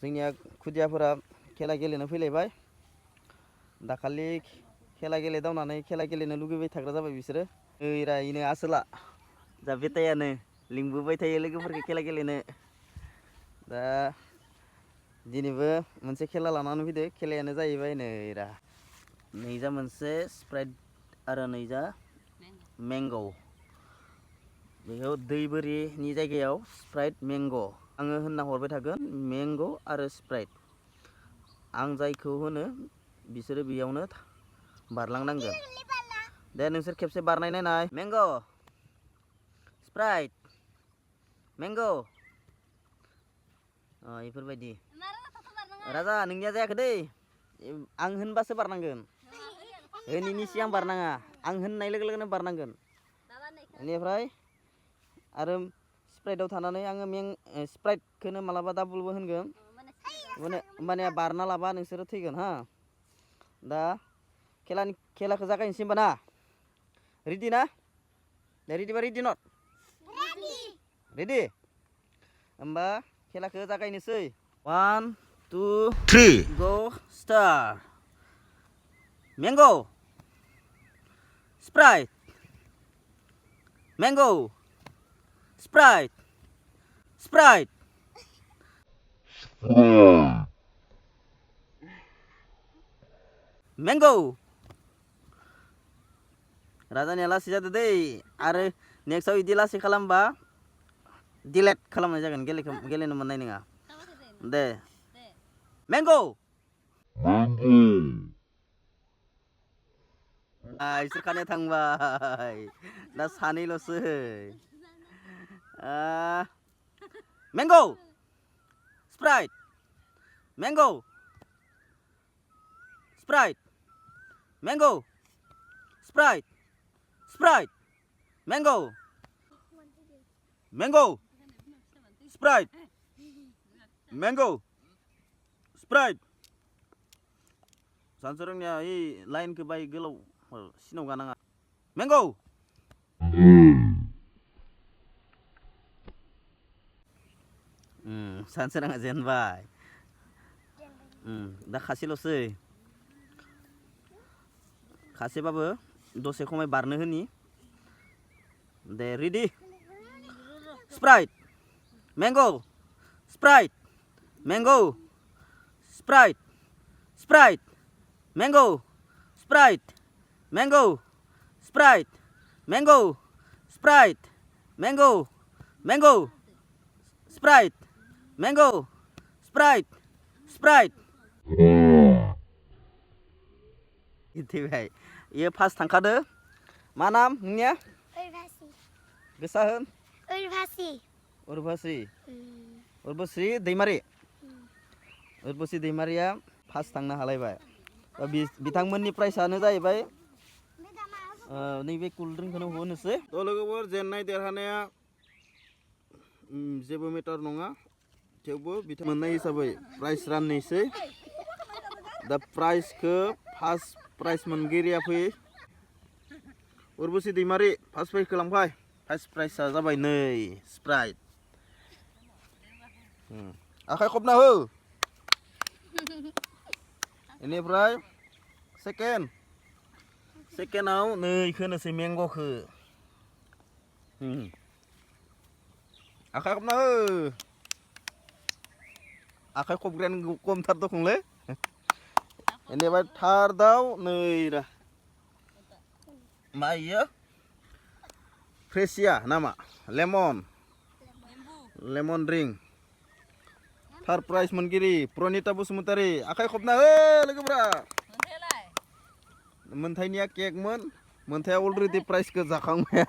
जोंनिया खुदियाफोरा खेला गेलेनो फैलायबाय दाखालि खेला गेलेदावनानै खेला गेलेनो लुगैबाय थाग्रा जाबाय बिसोरो ओइरा इनो आसोला जा बेटायानो लिंबोबाय थायो लोगोफोरखौ खेला गेलेनो दा दिनैबो मोनसे खेला लानानै फैदो खेलायानो जाहैबाय नैरा नैजा मोनसे स्प्राइट आरो नैजा मेंग' बेखौ दै बोरिनि जायगायाव स्प्राइट मेंग' आङो होनना हरबाय थागोन मेंग' आरो स्प्राइट आं जायखौ होनो बिसोरो बेयावनो बारलांनांगोन दे नोंसोर खेबसे बारनाय नायनाय मेंग' स्प्राइट मेंग' बेफोरबायदि राजा नोंनिया जायाखै दै आं होनबासो बारनांगोन होनैनि सिगां बारनाङा आं होननाय लोगो लोगोनो बारनांगोन बेनिफ्राय आरो स्प्राइटआव थानानै आङो स्प्राइटखौनो मालाबा डाबलबो होनगोन होमबानिया बारना लाबा नोंसोरो थैगोन हा दा खेलाखौ जागायनोसै होमबा ना रेडि ना दे रेडिबा रेडि नट रेडि होमबा खेलाखौ जागायनोसै 1 2 3 गो स्टार्ट मेंग' स्प्राइट मेंग' स्प्राइट स्प्राइट मेंग' राजानिया लासै जादो दै आरो नेक्स्टआव बिदि लासै खालामबा डिलेट खालामनाय जागोन गेलेनो मोननाय नङा दे मेंग' इसोर खानाया थांबाय दा सानैल'सै मेंग' स्प्राइट मेंग' स्प्राइट मेंग' स्प्राइट स्प्राइट मेंग' मेंग' स्प्राइट मेंग' स्प्राइट सानसोरनिया ओइ लाइनखौ बाय गोलाव सिनाव गानाङा मेंग' सानसोराङा जेनबाय दा खासेल'सै खासेबाबो दसे खमाय बारनो होनि दे रेडि स्प्राइट मेंग' स्प्राइट मेंग' स्प्राइट स्प्राइट मेंग' स्प्राइट मेंग' स्प्राइट मेंग' स्प्राइट मेंग' मेंग' स्प्राइट मेंग' स्प्राइट स्प्राइट थैबाय इयो फार्स्ट थांखादो मा नाम नोंनिया गोसा होन उर्वशी दैमारि उर्वशी दैमारिया फार्स्ट थांनो हालायबाय बिथांमोननि प्राइजआनो जाहैबाय नैबे कुल ड्रिंकखौनो होनोसै थ' लोगोफोर जेननाय देरहानाया जेबो मेटार नङा थेवबो बिथां मोननाय हिसाबै प्राइज राननोसै दा प्राइजखौ फार्स्ट प्राइज मोनगिरिया फैयो उर्वशी दैमारि फार्स्ट प्राइजखौ लांफाय फार्स्ट प्राइजआ जाबाय नै स्प्राइट आखाइ खबना हो बेनिफ्राय सेकेन्डआव नै होनोसै मेंग'खौ आखाइ खबना हो आखाइ खबग्रायानो खमथार दखंलै बेनिफ्राय थार्डआव नै मा इयो फ्रेसिया नामा लेमन ड्रिंक थार्ड प्राइज मोनगिरि प्रनिता बसुमतारी आखाइ खबना हो लोगोफ्रा मोनथायनिया केकमोन मोनथाया अलरेडि प्राइजखौ जाखांबाय